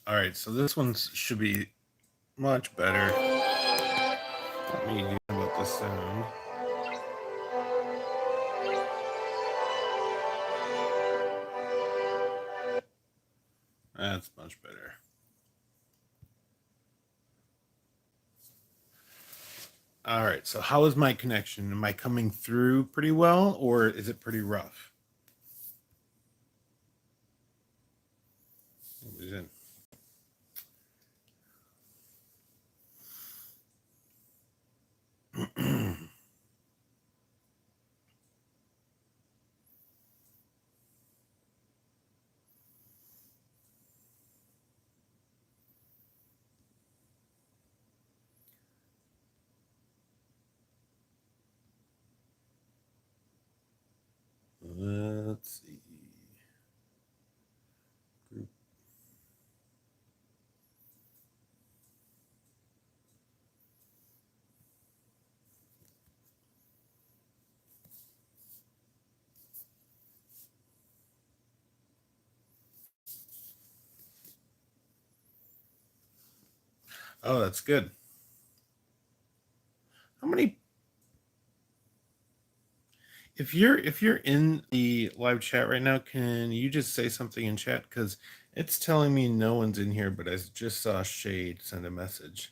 All right, so this one should be much better. Let me do about the sound. That's much better. All right, so how is my connection? Am I coming through pretty well, or is it pretty rough? Nobody's in. Let's see. Group. Oh, that's good. How many? If you're in the live chat right now, can you just say something in chat? Because it's telling me no one's in here, but I just saw Shade send a message.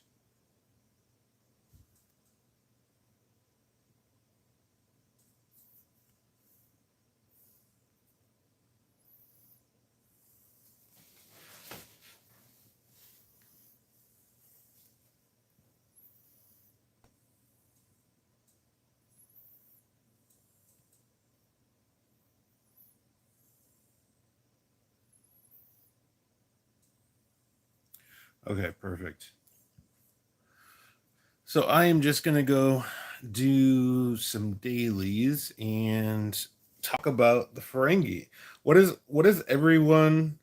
Okay, perfect. So I am just gonna go do some dailies and talk about the Ferengi. What is everyone?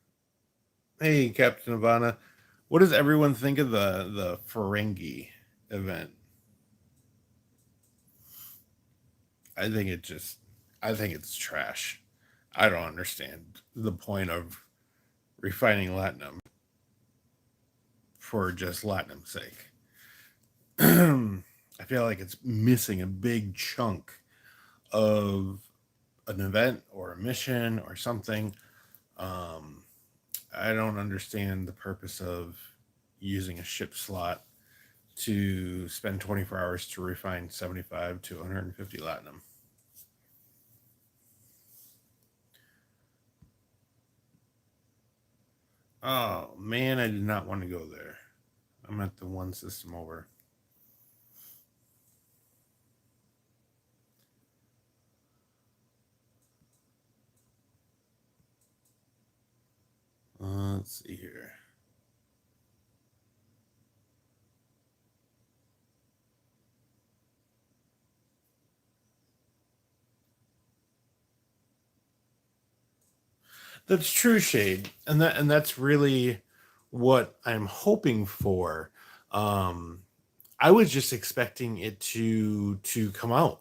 Hey, Captain Ivana, what does everyone think of the Ferengi event? I think it just, I think it's trash. I don't understand the point of refining latinum for just latinum's sake. I feel like it's missing a big chunk of an event or a mission or something. Um, I don't understand the purpose of using a ship slot to spend 24 hours to refine 75 to 150 latinum. Oh man, I did not want to go there. I'm at the one system over. Let's see here. That's true, Shade, and that's really what I'm hoping for. Um, I was just expecting it to come out.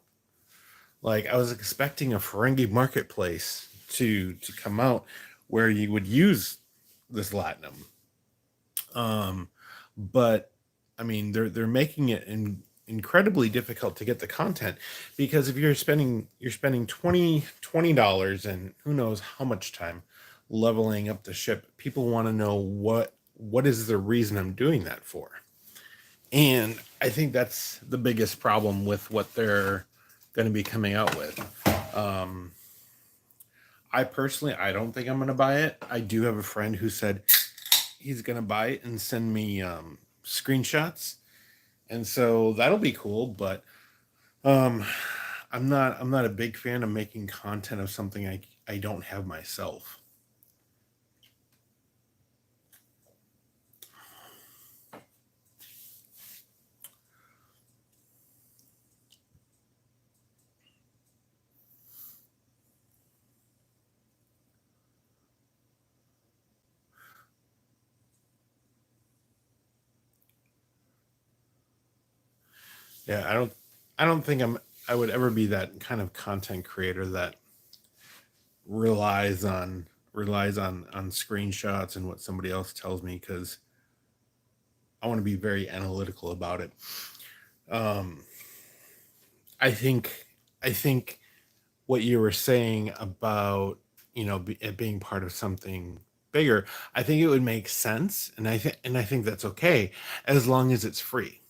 Like I was expecting a Ferengi marketplace to come out where you would use this latinum. Um, but I mean, they're making it incredibly difficult to get the content because if you're spending $20 and who knows how much time leveling up the ship, people want to know what is the reason I'm doing that for. And I think that's the biggest problem with what they're going to be coming out with. Um, I personally, I don't think I'm going to buy it. I do have a friend who said he's going to buy it and send me screenshots, and so that'll be cool. But um, I'm not a big fan of making content of something I don't have myself. Yeah, I don't think I would ever be that kind of content creator that relies on relies on screenshots and what somebody else tells me, because I want to be very analytical about it. Um, I think I think what you were saying about, it being part of something bigger, I think it would make sense, and I think that's okay, as long as it's free,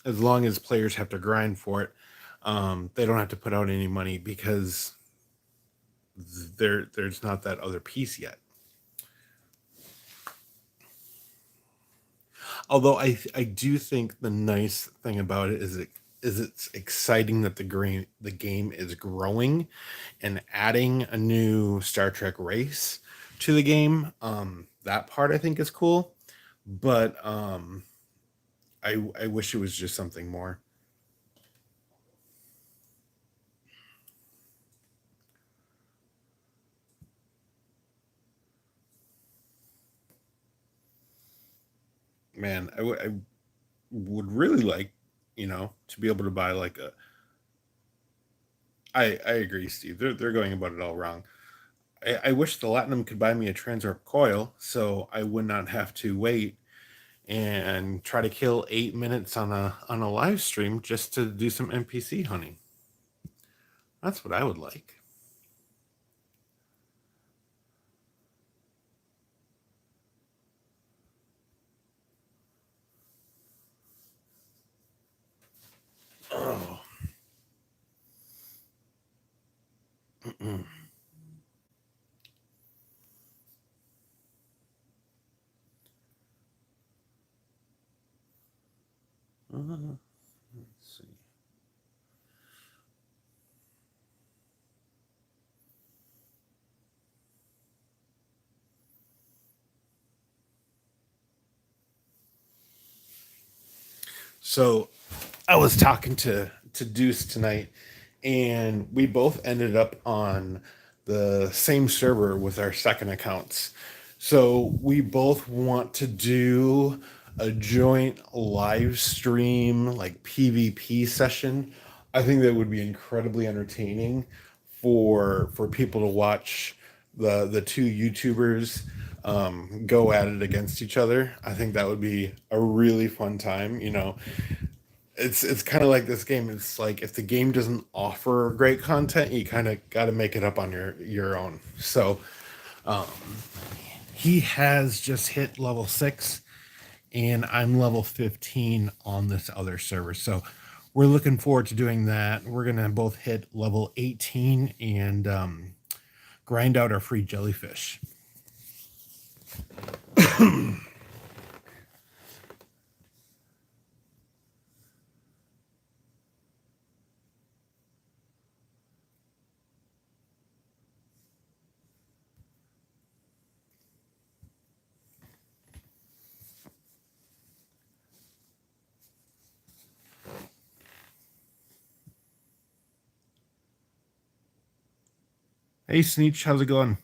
as long as players have to grind for it. They don't have to put out any money, because there's not that other piece yet. Although I do think the nice thing about it is it's exciting that the game is growing and adding a new Star Trek race to the game. That part I think is cool, but I wish it was just something more. Man, I would really like, to be able to buy like a. I agree, Steve. They're going about it all wrong. I wish the Latinum could buy me a Transwarp coil, so I would not have to wait and try to kill 8 minutes on a live stream just to do some NPC hunting. That's what I would like. Oh. Mm-mm. Let's see. So I was talking to Deuce tonight, and we both ended up on the same server with our second accounts. So we both want to do a joint live stream, like PvP session. I think that would be incredibly entertaining for people to watch the two YouTubers go at it against each other. I think that would be a really fun time. It's kind of like this game. It's like, if the game doesn't offer great content, you kind of got to make it up on your own. So um, he has just hit level 6, and I'm level 15 on this other server. So we're looking forward to doing that. We're gonna both hit level 18 and grind out our free jellyfish. Hey Sneech, how's it going?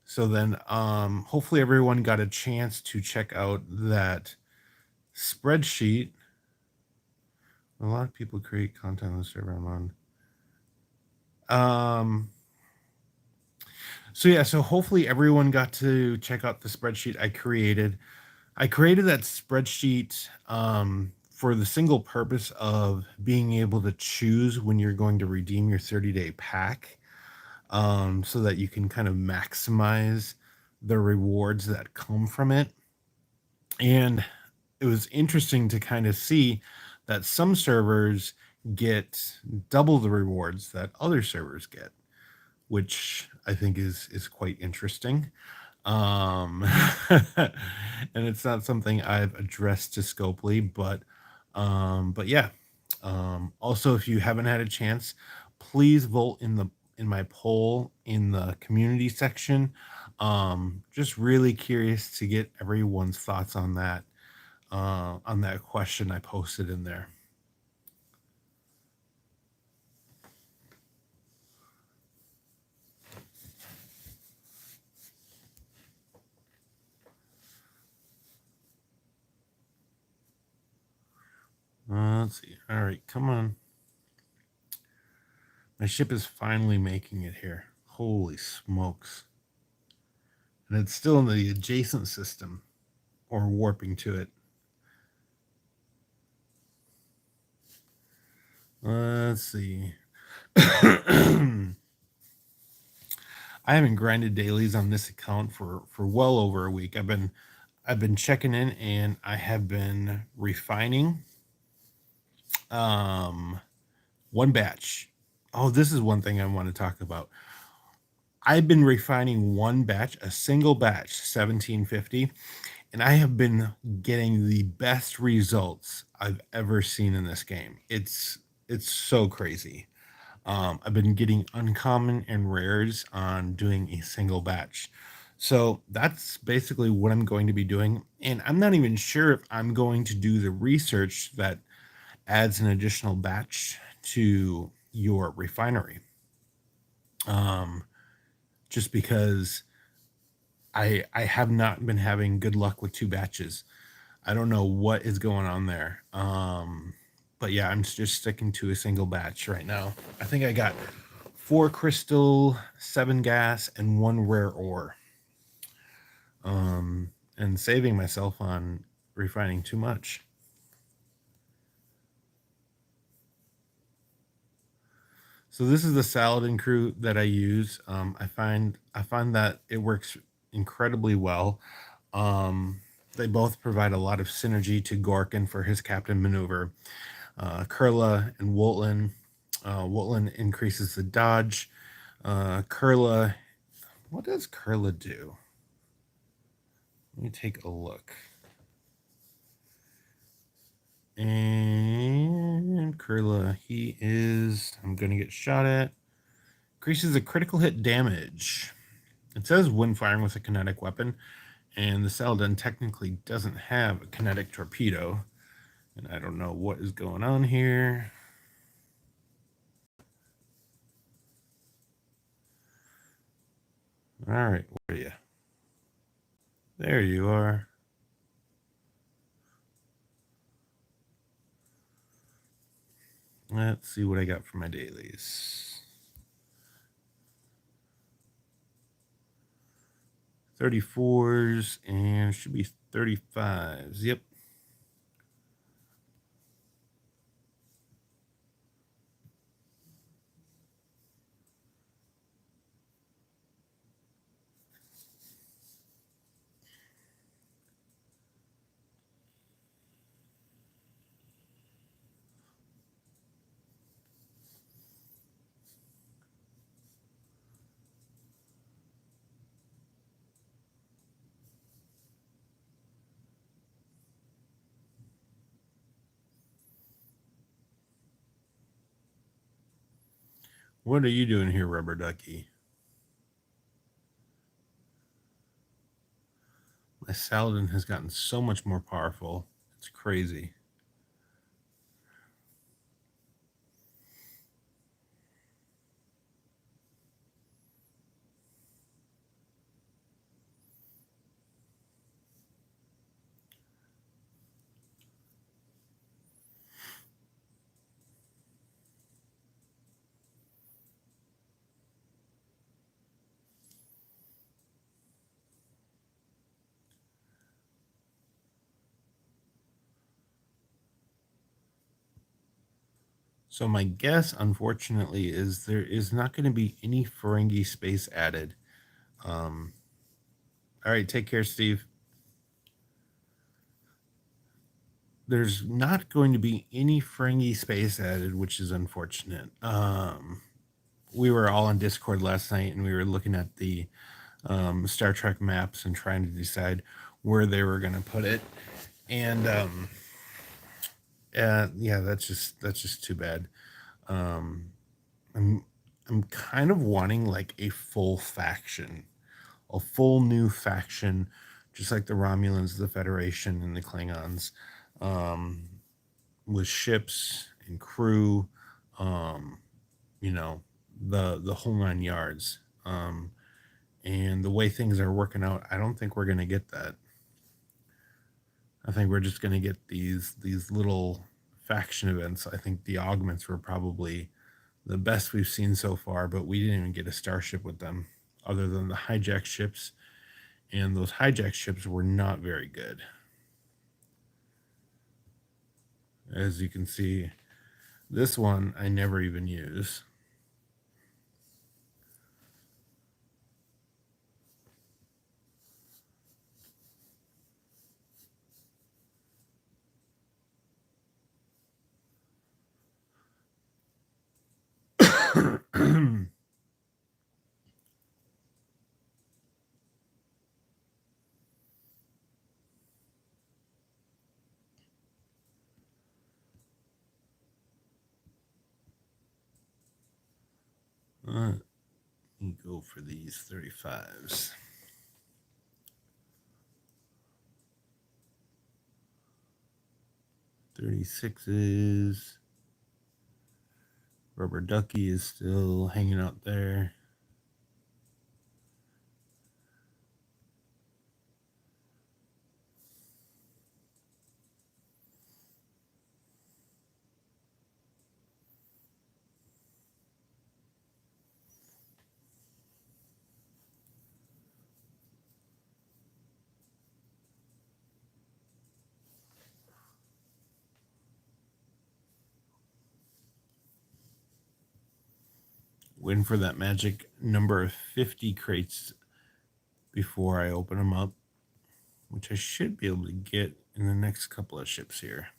So then, hopefully everyone got a chance to check out that spreadsheet. A lot of people create content on the server I'm on. So yeah, so hopefully everyone got to check out the spreadsheet I created. I created that spreadsheet for the single purpose of being able to choose when you're going to redeem your 30-day pack, so that you can kind of maximize the rewards that come from it. And it was interesting to kind of see that some servers get double the rewards that other servers get, which I think is quite interesting. Um, and it's not something I've addressed to Scopely, but yeah. Also, if you haven't had a chance, please vote in my poll in the community section. Just really curious to get everyone's thoughts on that question I posted in there. Let's see. All right, come on. My ship is finally making it here. Holy smokes. And it's still in the adjacent system or warping to it. Let's see. I haven't grinded dailies on this account for well over a week. I've been checking in and I have been refining one batch. Oh, this is one thing I want to talk about. I've been refining one batch, a single batch, 1750, and I have been getting the best results I've ever seen in this game. It's so crazy. I've been getting uncommon and rares on doing a single batch. So that's basically what I'm going to be doing. And I'm not even sure if I'm going to do the research that adds an additional batch to your refinery. Just because I have not been having good luck with two batches. I don't know what is going on there. But yeah, I'm just sticking to a single batch right now. I think I got 4 crystal, 7 gas, and 1 rare ore. And saving myself on refining too much. So this is the Saladin crew that I use. I find that it works incredibly well. They both provide a lot of synergy to Gorkin for his captain maneuver. Kurla and Woltlin. Woltlin increases the dodge. Kurla, what does Kurla do? Let me take a look. And Kurla, he is, I'm going to get shot at. Increases the critical hit damage. It says when firing with a kinetic weapon, and the Saladin technically doesn't have a kinetic torpedo. And I don't know what is going on here. All right, where are you? There you are. Let's see what I got for my dailies. 34s and should be 35s. Yep. What are you doing here, Rubber Ducky? My Saladin has gotten so much more powerful. It's crazy. So my guess, unfortunately, is there is not going to be any Ferengi space added. All right, take care, Steve. There's not going to be any Ferengi space added, which is unfortunate. We were all on Discord last night, and we were looking at the Star Trek maps and trying to decide where they were going to put it. And yeah, that's just too bad. I'm I'm kind of wanting like a full faction, a full new faction, just like the Romulans, the Federation, and the Klingons, um, with ships and crew, um, you know, the whole 9 yards. And the way things are working out, I don't think we're gonna get that. I think we're just gonna get these little faction events, I think the augments were probably the best we've seen so far, but we didn't even get a starship with them other than the hijack ships, and those hijack ships were not very good. As you can see, this one I never even use. Let me go for these 35s. 36s. Rubber Ducky is still hanging out there. Waiting for that magic number of 50 crates before I open them up, which I should be able to get in the next couple of ships here.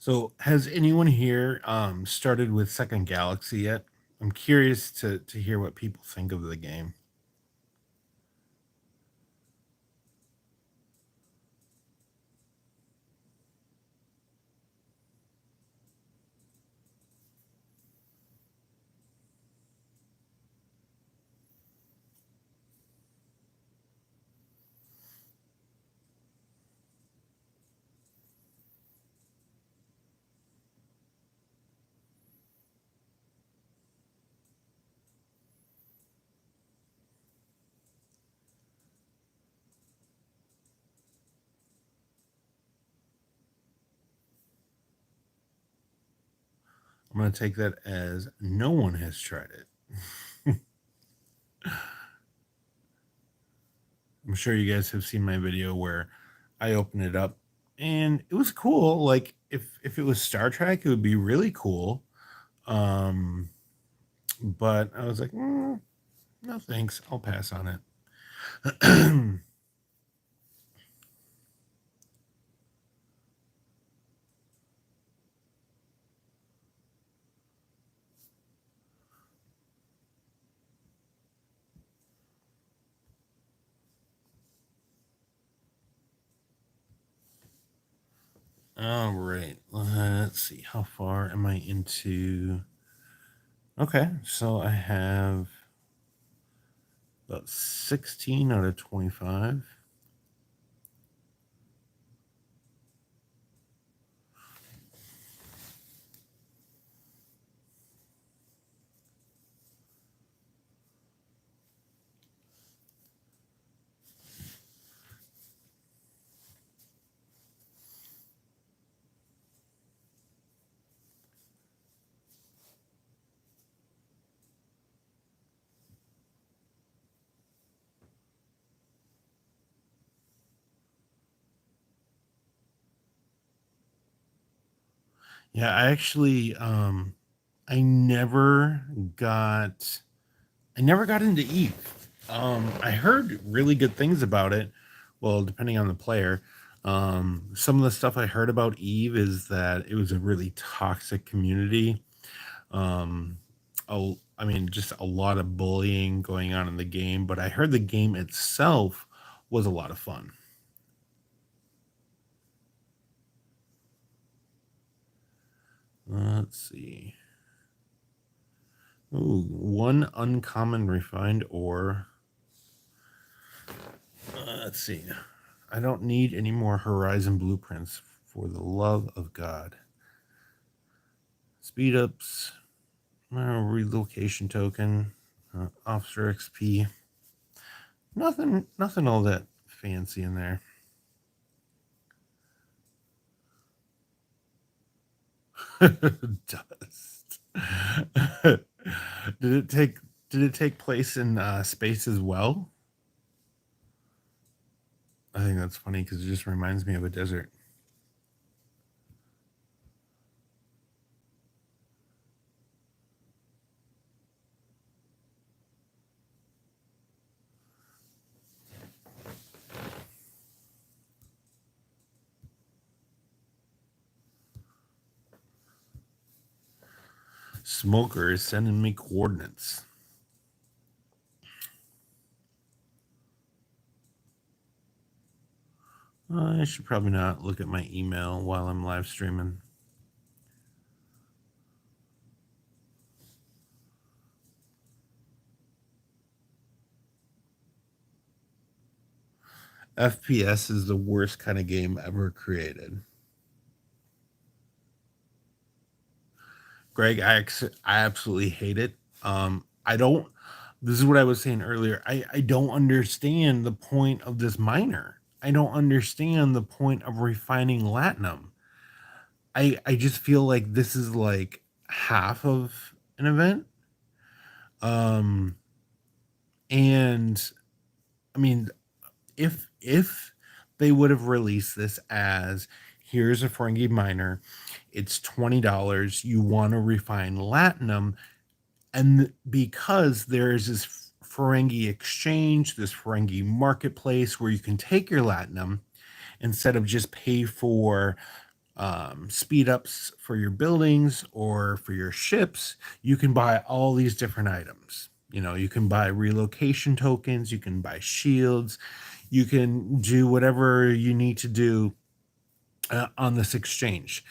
So, has anyone here started with Second Galaxy yet? I'm curious to hear what people think of the game. I'm going to take that as no one has tried it. I'm sure you guys have seen my video where I open it up and it was cool. Like if it was Star Trek, it would be really cool. Um, but I was like, no thanks. I'll pass on it. All right. Let's see. How far am I into? Okay. So I have about 16 out of 25. Yeah, I actually I never got I never got into Eve. I heard really good things about it. Well, depending on the player. Some of the stuff I heard about Eve is that it was a really toxic community. Um, I mean, just a lot of bullying going on in the game, but I heard the game itself was a lot of fun. Let's see. Ooh, one uncommon refined ore. Let's see. I don't need any more Horizon blueprints for the love of God. Speed ups, relocation token, officer XP. Nothing all that fancy in there. Dust. did it take Did it take place in space as well? I think that's funny because it just reminds me of a desert. Smoker is sending me coordinates. I should probably not look at my email while I'm live streaming. FPS is the worst kind of game ever created. Greg, I absolutely hate it. I don't. This is what I was saying earlier. I don't understand the point of this miner. I don't understand the point of refining latinum. I just feel like this is like half of an event. Um, and I mean, if they would have released this as here's a Ferengi miner, it's $20. You want to refine latinum, and because there's this Ferengi exchange, this Ferengi marketplace where you can take your latinum instead of just pay for speed ups for your buildings or for your ships, you can buy all these different items. You know, you can buy relocation tokens, you can buy shields, you can do whatever you need to do on this exchange.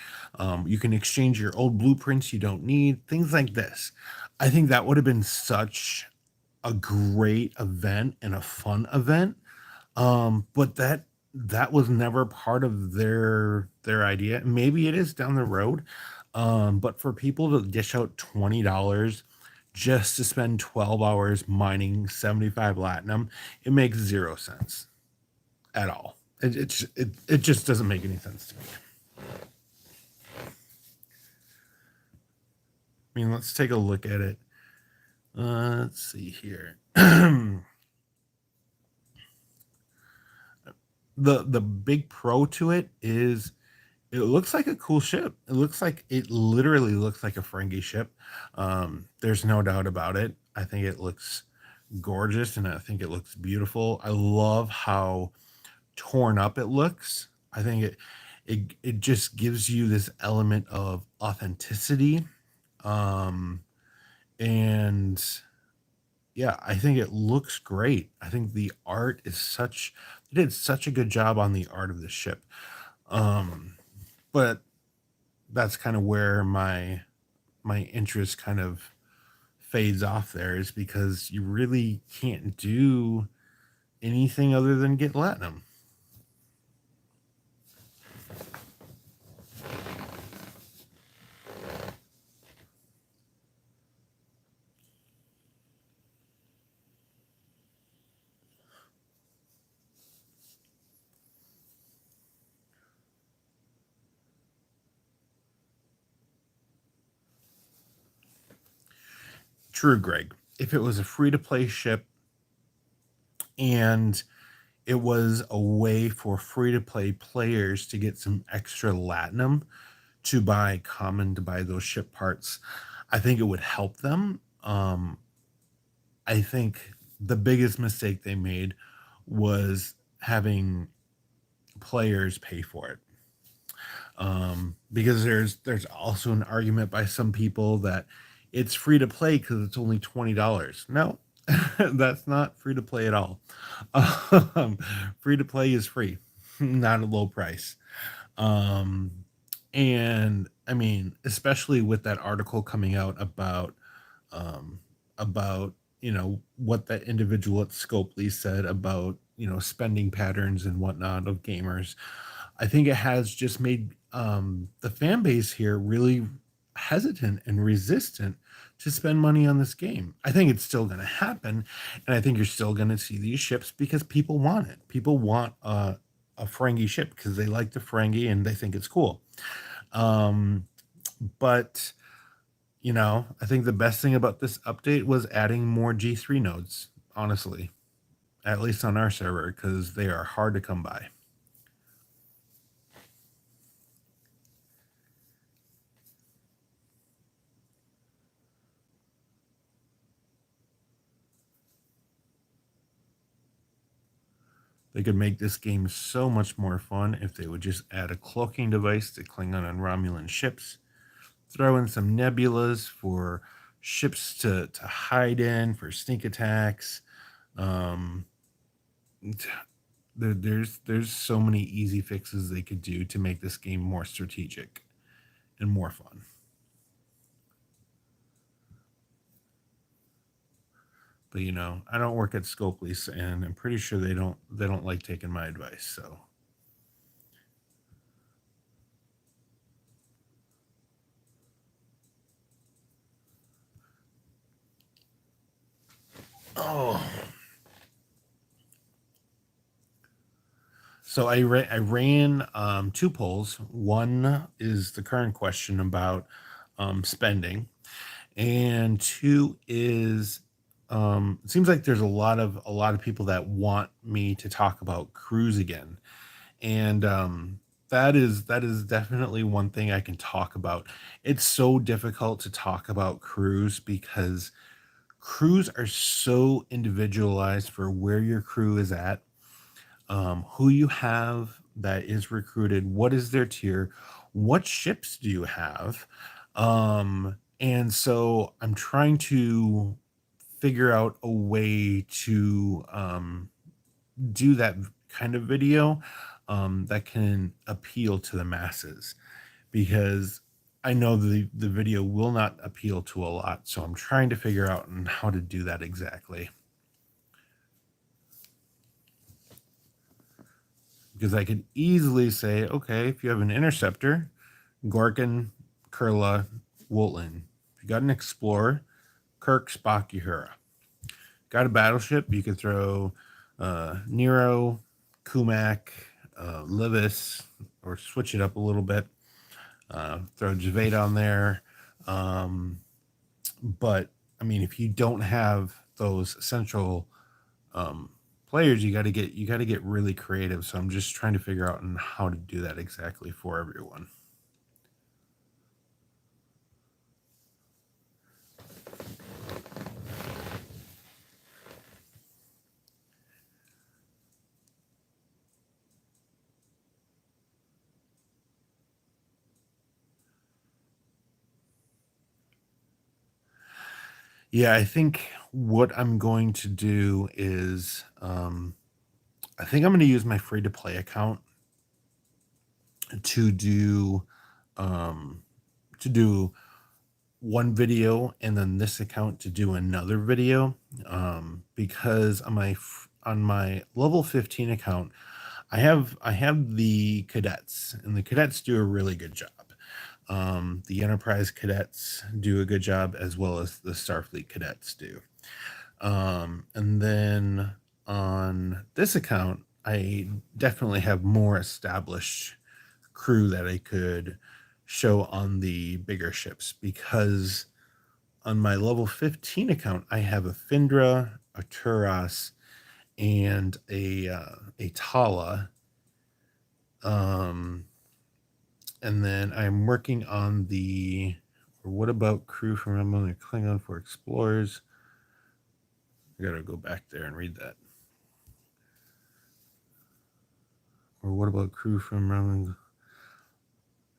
You can exchange your old blueprints you don't need, things like this. I think that would have been such a great event and a fun event. But that was never part of their idea. Maybe it is down the road. But for people to dish out $20 just to spend 12 hours mining 75 latinum, it makes zero sense at all. It just doesn't make any sense to me. I mean, let's take a look at it. Let's see here. The big pro to it is it looks like a cool ship. It literally looks like a Ferengi ship. There's no doubt about it. I think it looks gorgeous and I think it looks beautiful. I love how torn up it looks. I think it just gives you this element of authenticity. Um, and yeah, I think it looks great. I think the art is such they did such a good job on the art of the ship. Um, but that's kind of where my interest kind of fades off there is because you really can't do anything other than get latinum. True, Greg. If it was a free to play ship and it was a way for free to play players to get some extra latinum to buy common, to buy those ship parts. I think it would help them. I think the biggest mistake they made was having players pay for it. Because there's also an argument by some people that it's free to play because it's only $20. No, that's not free to play at all. Um, Free to play is free, not a low price. Um, and I mean, especially with that article coming out um, about what that individual at Scopely said about spending patterns and whatnot of gamers. I think it has just made the fan base here really hesitant and resistant to spend money on this game. I think it's still going to happen, and I think you're still going to see these ships because people want it. People want a Ferengi ship because they like the Ferengi and they think it's cool. Um, but I think the best thing about this update was adding more G3 nodes, honestly, at least on our server, because they are hard to come by. They could make this game so much more fun if they would just add a cloaking device to Klingon and Romulan ships, throw in some nebulas for ships to hide in for sneak attacks. Um, there's so many easy fixes they could do to make this game more strategic and more fun. But I don't work at Scopely, and I'm pretty sure they don't like taking my advice. So, oh, so I ran two polls. One is the current question about spending, and two is it seems like there's a lot of people that want me to talk about cruise again, and that is definitely one thing I can talk about. It's so difficult to talk about cruise because crews are so individualized for where your crew is at, who you have that is recruited, what is their tier, what ships do you have, and so I'm trying to figure out a way to do that kind of video that can appeal to the masses because I know the video will not appeal to a lot. So I'm trying to figure out on how to do that exactly. Because I could easily say, okay, if you have an interceptor, Gorkin, Kurla, Wootton. If you got an explorer, Kirk, Spock, Uhura. Got a battleship, you could throw Nero, Kumak, Livis, or switch it up a little bit. Throw Javade on there. But I mean, if you don't have those central um, players, you got to get really creative. So I'm just trying to figure out on how to do that exactly for everyone. Yeah, I think what I'm going to do is I think I'm going to use my free to play account to do um, to do one video and then this account to do another video because on my level 15 account I have the cadets, and the cadets do a really good job. The enterprise cadets do a good job as well as the Starfleet cadets do. And then on this account I definitely have more established crew that I could show on the bigger ships because on my level 15 account, I have a Findra, a Turas, and a Tala. Um, And then I'm working on the, or what about crew from Emily Klingon for explorers? I gotta go back there and read that. Or what about crew from Ramen?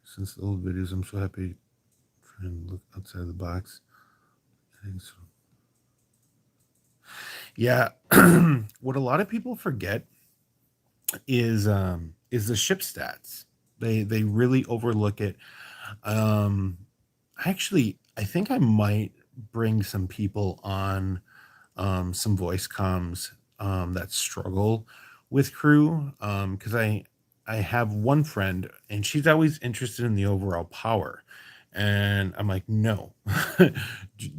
Since the old videos, I'm so happy to try and look outside the box. I think so. Yeah, what a lot of people forget is the ship stats. They really overlook it. Um, I think I might bring some people on, some voice comms that struggle with crew, because I have one friend and she's always interested in the overall power, and I'm like, no,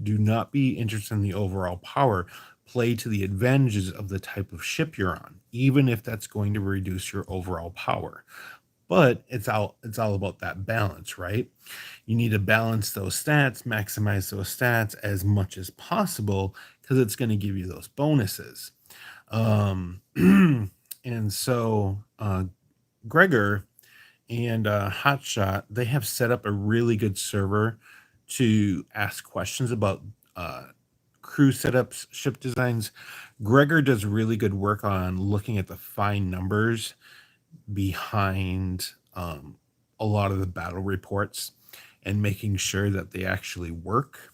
do not be interested in the overall power. Play to the advantages of the type of ship you're on, even if that's going to reduce your overall power. But it's all about that balance, right? You need to balance those stats, maximize those stats as much as possible because it's going to give you those bonuses. Um, and so Gregor and Hotshot, they have set up a really good server to ask questions about uh, crew setups, ship designs. Gregor does really good work on looking at the fine numbers behind a lot of the battle reports and making sure that they actually work.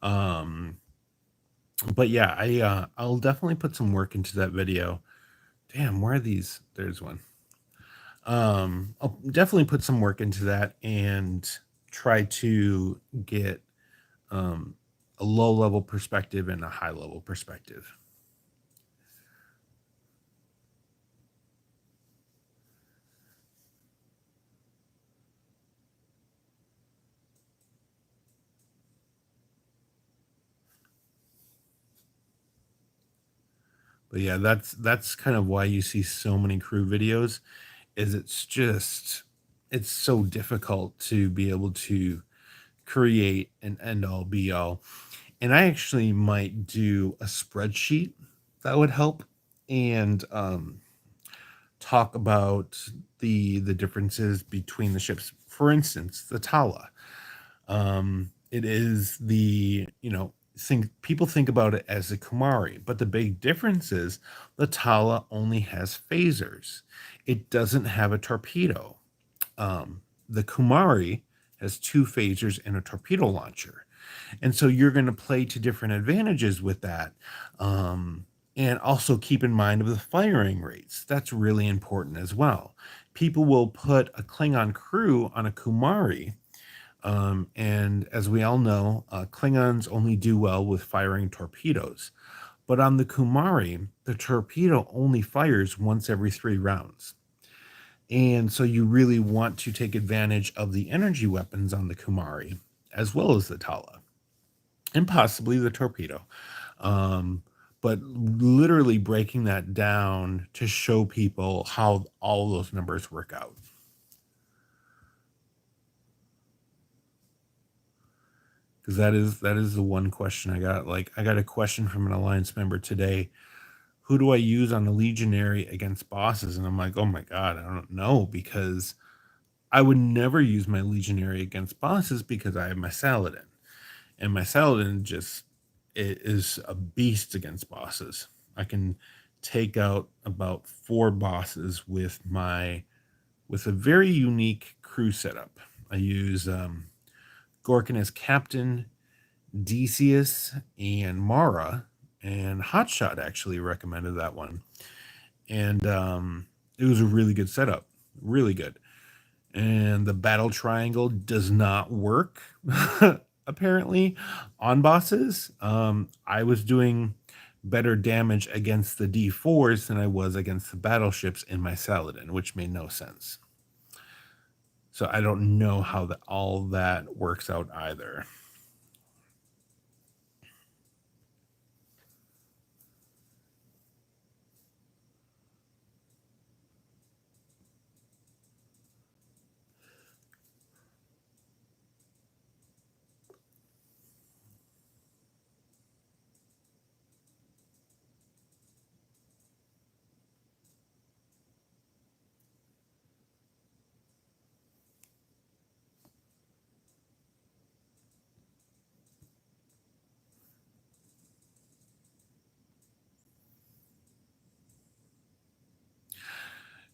um, but yeah, I'll definitely put some work into that video. Damn, where are these? There's one. I'll definitely put some work into that and try to get um, a low level perspective and a high level perspective. But yeah, that's kind of why you see so many crew videos. Is it's so difficult to be able to create an end all be all. And I actually might do a spreadsheet that would help, and talk about the differences between the ships. For instance, the Tala. It is think people think about it as a Kumari, but the big difference is the Tala only has phasers. It doesn't have a torpedo. The Kumari has two phasers and a torpedo launcher. And so you're going to play to different advantages with that. Um, and also keep in mind of the firing rates. That's really important as well. People will put a Klingon crew on a Kumari, and as we all know, Klingons only do well with firing torpedoes. But on the Kumari, the torpedo only fires once every 3 rounds. And so you really want to take advantage of the energy weapons on the Kumari, as well as the Tala, and possibly the torpedo. Um, but literally breaking that down to show people how all those numbers work out. Because that is the one question I got. Like, I got a question from an alliance member today. Who do I use on the legionary against bosses? And I'm like, oh my god, I don't know, because I would never use my legionary against bosses because I have my Saladin, and my Saladin just it is a beast against bosses. I can take out about 4 bosses with a very unique crew setup. I use Gorkin as captain, Decius, and Mara, and Hotshot actually recommended that one, and it was a really good setup, really good. And the battle triangle does not work apparently on bosses. I was doing better damage against the D4s than I was against the battleships in my Saladin, which made no sense. So I don't know how all that works out either.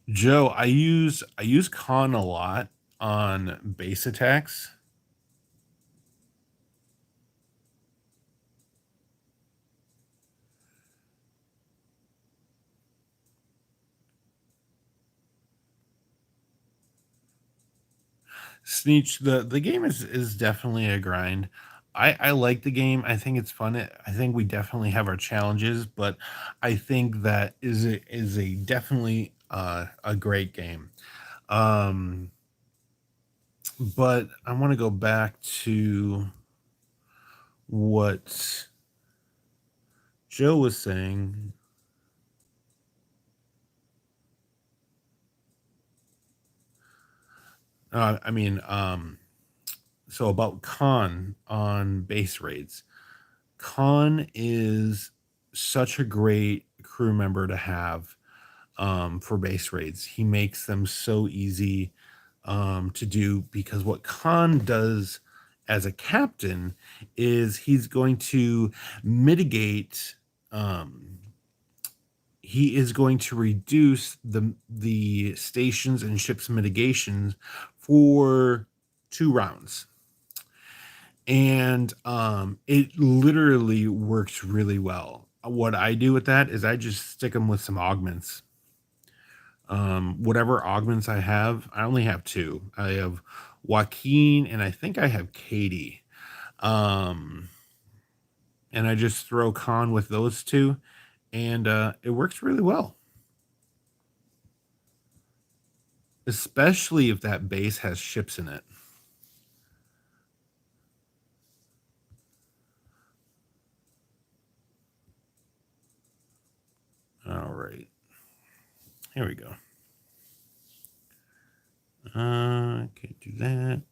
Joe, I use con a lot on base attacks. Sneech, the game is definitely a grind. I like the game. I think it's fun. I think we definitely have our challenges, but I think that is a definitely a great game. Um, but I want to go back to what Joe was saying. I mean, so about Khan on base raids. Khan is such a great crew member to have for base raids. He makes them so easy to do because what Khan does as a captain is he's going to mitigate. He is going to reduce the stations and ships mitigations for 2 rounds, and it literally works really well. What I do with that is I just stick them with some augments. Whatever augments I have, I only have two. I have Joaquin and I think I have Katie. Um, and I just throw Khan with those two, and it works really well, especially if that base has ships in it. All right, here we go. Can't do that.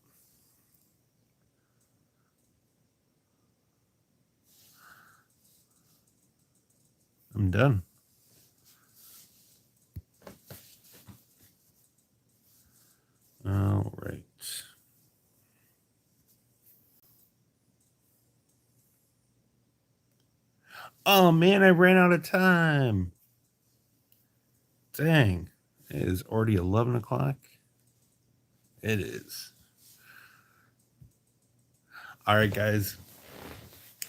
I'm done. All right. Oh man, I ran out of time. Dang. It is already 11 o'clock. It is. All right, guys.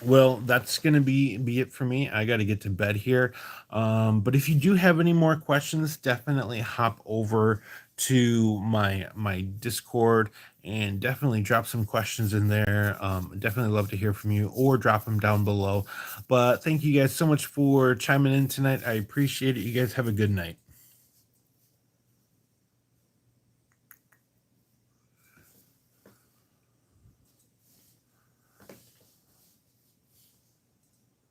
Well, that's gonna be it for me. I got to get to bed here. But if you do have any more questions, definitely hop over to my Discord and definitely drop some questions in there. Definitely love to hear from you or drop them down below. But thank you guys so much for chiming in tonight. I appreciate it. You guys have a good night.